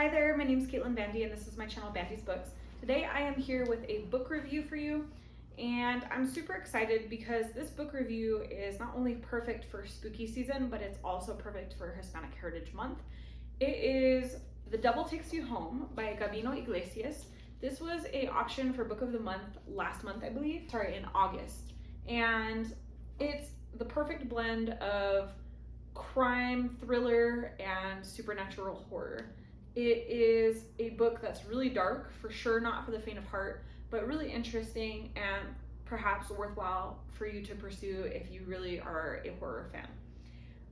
Hi there, my name is Caitlin Bandy and this is my channel BandysBooks. Today I am here with a book review for you, and I'm super excited because this book review is not only perfect for spooky season, but it's also perfect for Hispanic Heritage Month. It is The Devil Takes You Home by Gabino Iglesias. This was an option for Book of the Month last month, I believe, in August. And it's the perfect blend of crime, thriller, and supernatural horror. It is a book that's really dark, for sure not for the faint of heart, but really interesting and perhaps worthwhile for you to pursue if you really are a horror fan.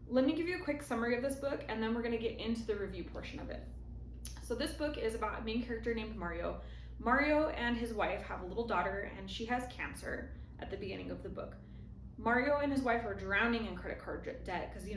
Let me give you a quick summary of this book and then we're going to get into the review portion of it. So this book is about a main character named Mario. Mario and his wife have a little daughter and she has cancer at the beginning of the book. Mario and his wife are drowning in credit card debt because,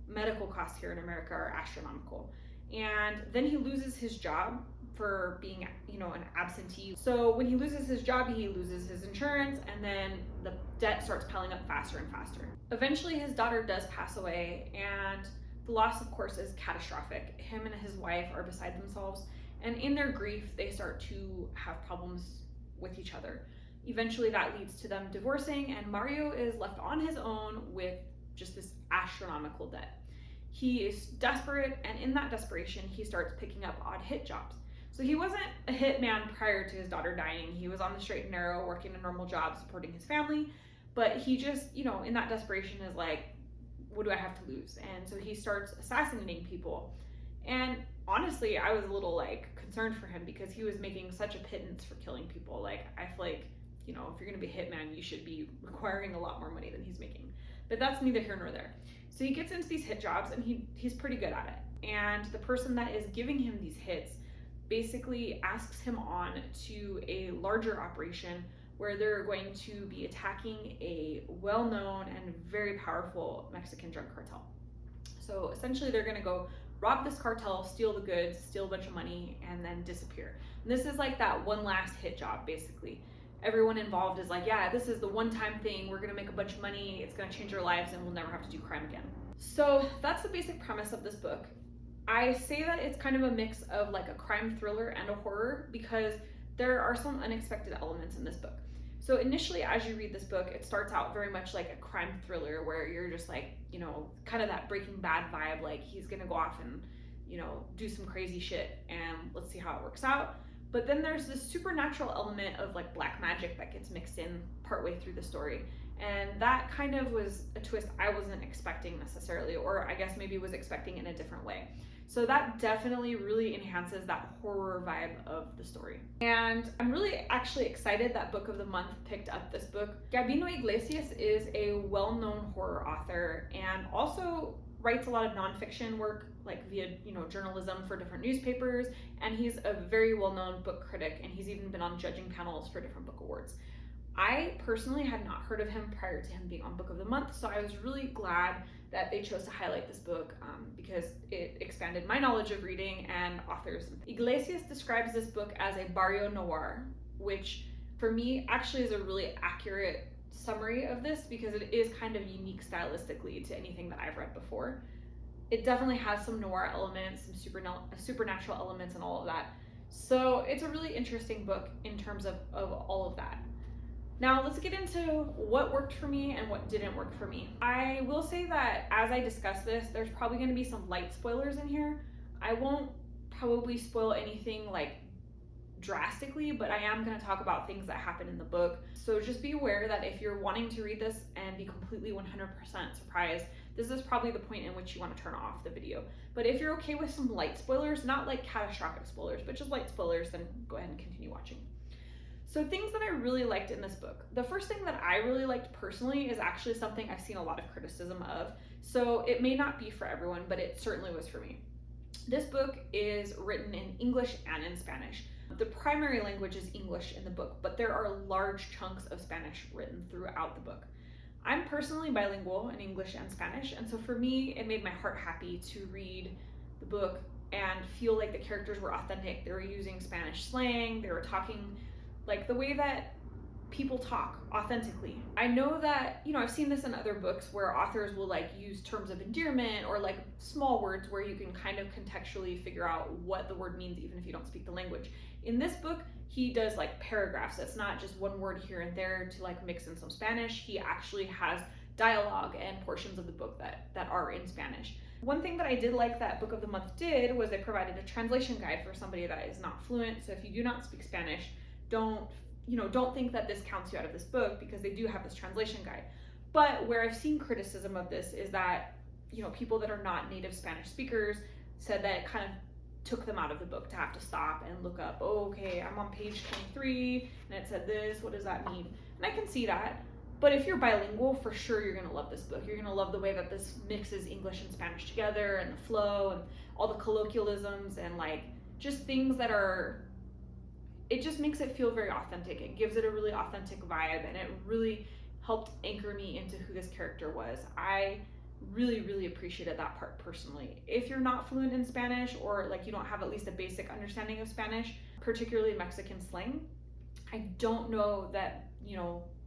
medical costs here in America are astronomical. And then he loses his job for being, an absentee. So when he loses his job, he loses his insurance, and then the debt starts piling up faster and faster. Eventually, his daughter does pass away, and the loss, of course, is catastrophic. Him and his wife are beside themselves, and in their grief, they start to have problems with each other. Eventually, that leads to them divorcing, and Mario is left on his own with just this astronomical debt. He is desperate, and in that desperation, he starts picking up odd hit jobs. So he wasn't a hitman prior to his daughter dying. He was on the straight and narrow, working a normal job, supporting his family. But he just, in that desperation is like, what do I have to lose? And so he starts assassinating people. And honestly, I was a little concerned for him because he was making such a pittance for killing people. I feel like, if you're gonna be a hitman, you should be requiring a lot more money than he's making. But that's neither here nor there. So he gets into these hit jobs and he's pretty good at it. And the person that is giving him these hits basically asks him on to a larger operation where they're going to be attacking a well-known and very powerful Mexican drug cartel. So essentially they're gonna go rob this cartel, steal the goods, steal a bunch of money, and then disappear. And this is like that one last hit job, basically. Everyone involved is like, yeah, this is the one-time thing. We're gonna make a bunch of money. It's gonna change our lives and we'll never have to do crime again. So that's the basic premise of this book. I say that it's kind of a mix of like a crime thriller and a horror because there are some unexpected elements in this book. So initially, as you read this book, it starts out very much like a crime thriller where you're just like, kind of that Breaking Bad vibe, like he's gonna go off and, do some crazy shit and let's see how it works out. But then there's this supernatural element of like black magic that gets mixed in partway through the story. And that kind of was a twist I wasn't expecting necessarily, or I guess maybe was expecting in a different way. So that definitely really enhances that horror vibe of the story. And I'm really actually excited that Book of the Month picked up this book. Gabino Iglesias is a well-known horror author and also writes a lot of nonfiction work, like via journalism for different newspapers, and he's a very well-known book critic, and he's even been on judging panels for different book awards. I personally had not heard of him prior to him being on Book of the Month, so I was really glad that they chose to highlight this book because it expanded my knowledge of reading and authors. Iglesias describes this book as a barrio noir, which for me actually is a really accurate summary of this because it is kind of unique stylistically to anything that I've read before. It definitely has some noir elements, some supernatural elements and all of that. So it's a really interesting book in terms of all of that. Now let's get into what worked for me and what didn't work for me. I will say that as I discuss this, there's probably going to be some light spoilers in here. I won't probably spoil anything drastically, but I am going to talk about things that happen in the book. So just be aware that if you're wanting to read this and be completely 100% surprised, this is probably the point in which you want to turn off the video. But if you're okay with some light spoilers, not like catastrophic spoilers, but just light spoilers, then go ahead and continue watching. So things that I really liked in this book. The first thing that I really liked personally is actually something I've seen a lot of criticism of. So it may not be for everyone, but it certainly was for me. This book is written in English and in Spanish. The primary language is English in the book, but there are large chunks of Spanish written throughout the book. I'm personally bilingual in English and Spanish, and so for me, it made my heart happy to read the book and feel like the characters were authentic. They were using Spanish slang, they were talking like the way that people talk authentically. I know that, I've seen this in other books where authors will like use terms of endearment or like small words where you can kind of contextually figure out what the word means even if you don't speak the language. In this book, he does like paragraphs. It's not just one word here and there to like mix in some Spanish. He actually has dialogue and portions of the book that are in Spanish. One thing that I did like that Book of the Month did was they provided a translation guide for somebody that is not fluent. So if you do not speak Spanish, don't think that this counts you out of this book, because they do have this translation guide. But where I've seen criticism of this is that, people that are not native Spanish speakers said that it kind of took them out of the book to have to stop and look up, oh, okay, I'm on page 23 and it said this, what does that mean? And I can see that. But if you're bilingual, for sure you're going to love this book. You're going to love the way that this mixes English and Spanish together, and the flow and all the colloquialisms and like just things that are, it just makes it feel very authentic. It gives it a really authentic vibe, and it really helped anchor me into who this character was. I really, really appreciated that part personally. If you're not fluent in Spanish, or like you don't have at least a basic understanding of Spanish, particularly Mexican slang, I don't know that,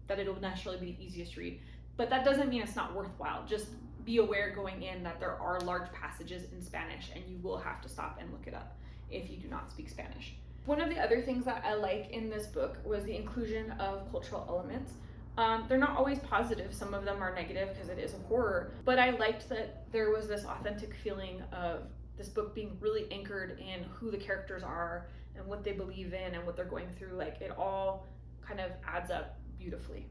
that it'll necessarily be the easiest read, but that doesn't mean it's not worthwhile. Just be aware going in that there are large passages in Spanish, and you will have to stop and look it up if you do not speak Spanish. One of the other things that I like in this book was the inclusion of cultural elements. They're not always positive. Some of them are negative because it is a horror, but I liked that there was this authentic feeling of this book being really anchored in who the characters are and what they believe in and what they're going through. Like, it all kind of adds up beautifully.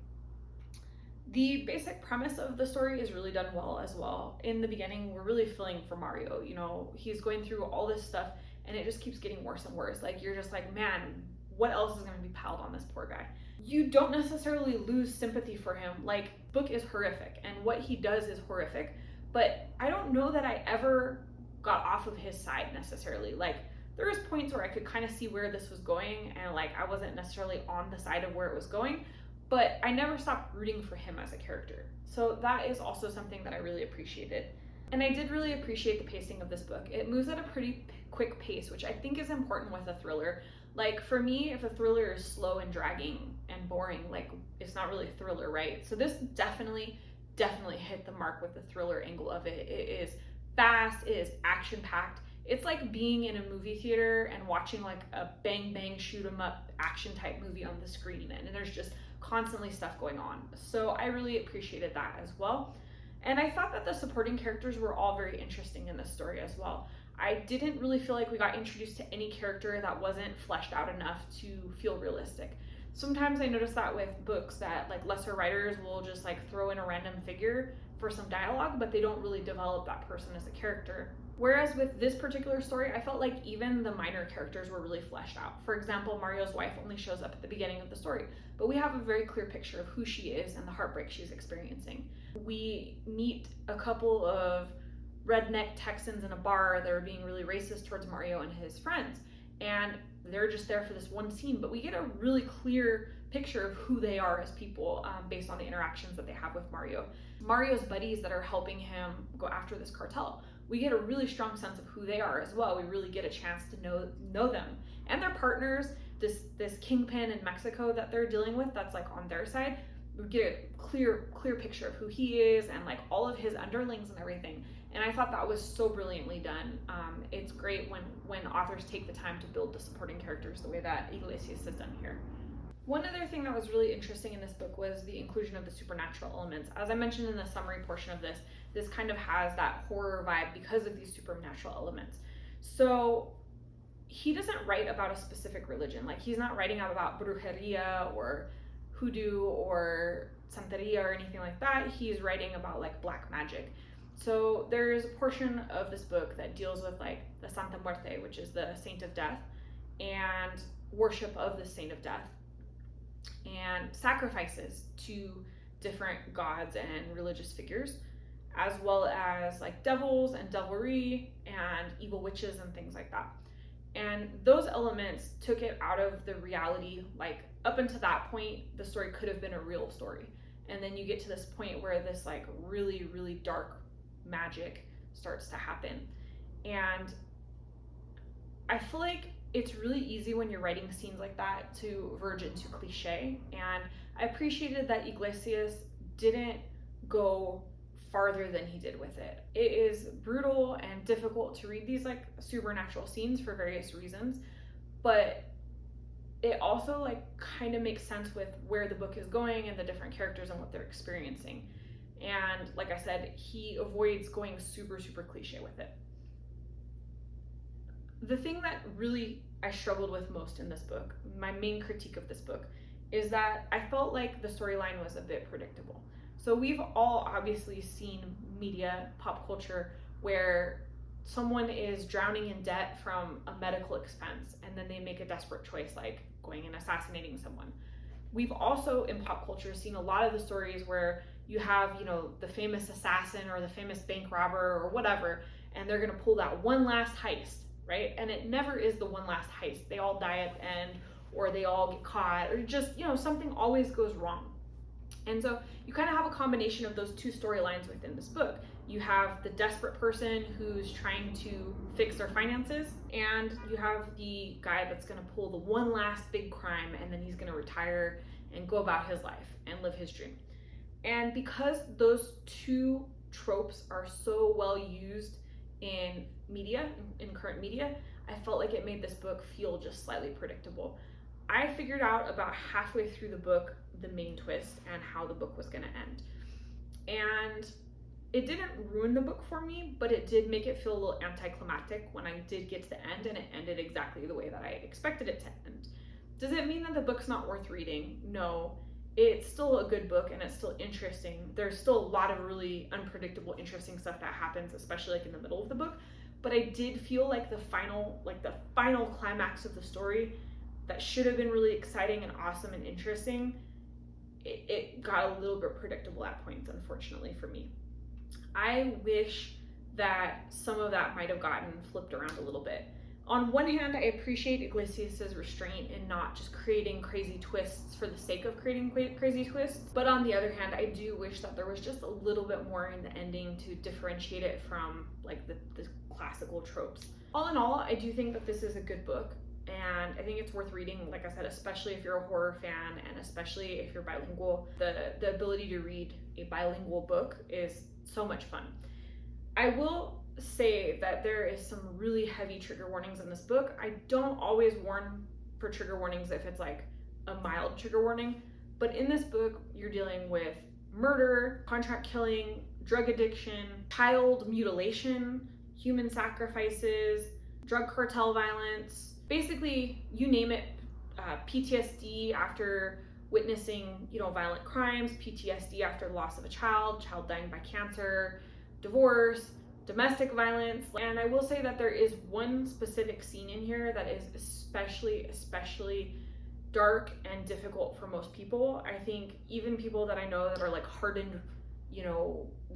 The basic premise of the story is really done well as well. In the beginning, we're really feeling for Mario. He's going through all this stuff and it just keeps getting worse and worse. Like, you're just like, man, what else is going to be piled on this poor guy? You don't necessarily lose sympathy for him. Like, book is horrific and what he does is horrific, but I don't know that I ever got off of his side necessarily. Like, there was points where I could kind of see where this was going, and like I wasn't necessarily on the side of where it was going, but I never stopped rooting for him as a character. So that is also something that I really appreciated. And I did really appreciate the pacing of this book. It moves at a pretty quick pace, which I think is important with a thriller. Like, for me, if a thriller is slow and dragging and boring, like, it's not really a thriller, right? So this definitely hit the mark with the thriller angle of it. It is fast, it is action-packed. It's like being in a movie theater and watching like a bang bang shoot 'em up action type movie on the screen, and there's just constantly stuff going on. So I really appreciated that as well. And I thought that the supporting characters were all very interesting in this story as well. I didn't really feel like we got introduced to any character that wasn't fleshed out enough to feel realistic. Sometimes I notice that with books that like lesser writers will just like throw in a random figure for some dialogue, but they don't really develop that person as a character. Whereas with this particular story, I felt like even the minor characters were really fleshed out. For example, Mario's wife only shows up at the beginning of the story, but we have a very clear picture of who she is and the heartbreak she's experiencing. We meet a couple of redneck Texans in a bar that are being really racist towards Mario and his friends, and they're just there for this one scene, but we get a really clear picture of who they are as people based on the interactions that they have with Mario. Mario's buddies that are helping him go after this cartel, we get a really strong sense of who they are as well. We really get a chance to know them and their partners. This kingpin in Mexico that they're dealing with, that's like on their side, we get a clear picture of who he is and like all of his underlings and everything. And I thought that was so brilliantly done. It's great when authors take the time to build the supporting characters the way that Iglesias has done here. One other thing that was really interesting in this book was the inclusion of the supernatural elements. As I mentioned in the summary portion of this kind of has that horror vibe because of these supernatural elements. So he doesn't write about a specific religion. Like, he's not writing about brujeria or hoodoo or santeria or anything like that. He's writing about like black magic. So there is a portion of this book that deals with like the Santa Muerte, which is the saint of death, and worship of the saint of death, and sacrifices to different gods and religious figures, as well as like devils and devilry and evil witches and things like that. And those elements took it out of the reality. Like, up until that point, the story could have been a real story. And then you get to this point where this like really, really dark magic starts to happen. And I feel like it's really easy when you're writing scenes like that to verge into cliche, and I appreciated that Iglesias didn't go farther than he did with it. It is brutal and difficult to read these like supernatural scenes for various reasons, but it also like kind of makes sense with where the book is going and the different characters and what they're experiencing. And like I said, he avoids going super cliche with it. The thing that really I struggled with most in this book, my main critique of this book, is that I felt like the storyline was a bit predictable. So we've all obviously seen media, pop culture, where someone is drowning in debt from a medical expense and then they make a desperate choice like going and assassinating someone. We've also in pop culture seen a lot of the stories where you have, the famous assassin or the famous bank robber or whatever, and they're gonna pull that one last heist, right? And it never is the one last heist. They all die at the end, or they all get caught, or just, something always goes wrong. And so you kind of have a combination of those two storylines within this book. You have the desperate person who's trying to fix their finances, and you have the guy that's going to pull the one last big crime, and then he's going to retire and go about his life and live his dream. And because those two tropes are so well used in media, in current media, I felt like it made this book feel just slightly predictable. I figured out about halfway through the book the main twist and how the book was going to end. And it didn't ruin the book for me, but it did make it feel a little anticlimactic when I did get to the end, and it ended exactly the way that I expected it to end. Does it mean that the book's not worth reading? No. It's still a good book and it's still interesting. There's still a lot of really unpredictable, interesting stuff that happens, especially like in the middle of the book. But I did feel like the final climax of the story that should have been really exciting and awesome and interesting, it got a little bit predictable at points, unfortunately for me. I wish that some of that might have gotten flipped around a little bit. On one hand, I appreciate Iglesias' restraint in not just creating crazy twists for the sake of creating crazy twists. But on the other hand, I do wish that there was just a little bit more in the ending to differentiate it from like the classical tropes. All in all, I do think that this is a good book, and I think it's worth reading, like I said, especially if you're a horror fan and especially if you're bilingual. The ability to read a bilingual book is so much fun. I will say that there is some really heavy trigger warnings in this book. I don't always warn for trigger warnings if it's like a mild trigger warning, but in this book you're dealing with murder, contract killing, drug addiction, child mutilation, human sacrifices, drug cartel violence, basically you name it, PTSD after witnessing violent crimes, PTSD after the loss of a child dying by cancer, divorce, domestic violence. And I will say that there is one specific scene in here that is especially dark and difficult for most people. I think even people that I know that are like hardened,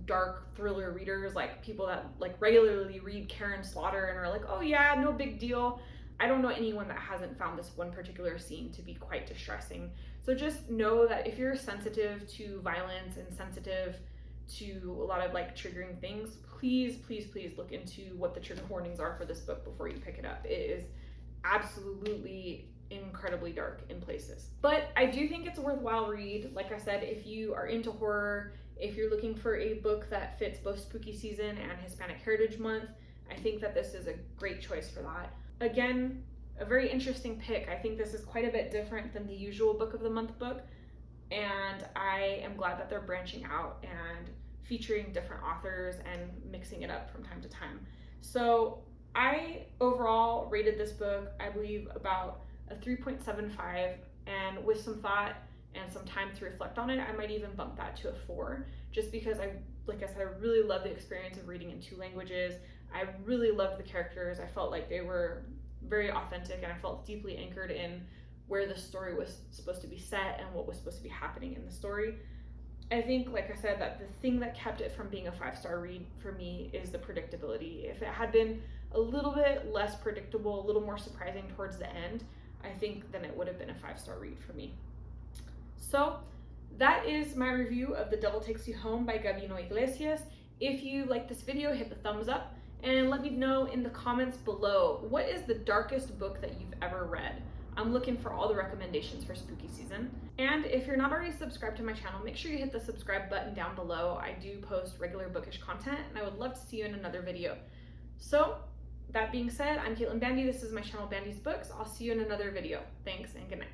dark thriller readers, like people that like regularly read Karen Slaughter and are like, oh yeah, no big deal. I don't know anyone that hasn't found this one particular scene to be quite distressing. So just know that if you're sensitive to violence and sensitive to a lot of like triggering things, please look into what the trigger warnings are for this book before you pick it up. It is absolutely incredibly dark in places. But I do think it's a worthwhile read. Like I said, if you are into horror, if you're looking for a book that fits both spooky season and Hispanic Heritage Month, I think that this is a great choice for that. Again, a very interesting pick. I think this is quite a bit different than the usual book of the month book, and I am glad that they're branching out and featuring different authors and mixing it up from time to time. So I overall rated this book, I believe, about a 3.75, and with some thought and some time to reflect on it, I might even bump that to a 4, just because like I said, I really love the experience of reading in 2 languages. I really loved the characters. I felt like they were very authentic, and I felt deeply anchored in where the story was supposed to be set and what was supposed to be happening in the story. I think, like I said, that the thing that kept it from being a 5-star read for me is the predictability. If it had been a little bit less predictable, a little more surprising towards the end, I think then it would have been a 5-star read for me. So that is my review of The Devil Takes You Home by Gabino Iglesias. If you like this video, hit the thumbs up. and let me know in the comments below, what is the darkest book that you've ever read? I'm looking for all the recommendations for spooky season. And if you're not already subscribed to my channel, make sure you hit the subscribe button down below. I do post regular bookish content, and I would love to see you in another video. So, that being said, I'm Caitlin Bandy. This is my channel, Bandy's Books. I'll see you in another video. Thanks and good night.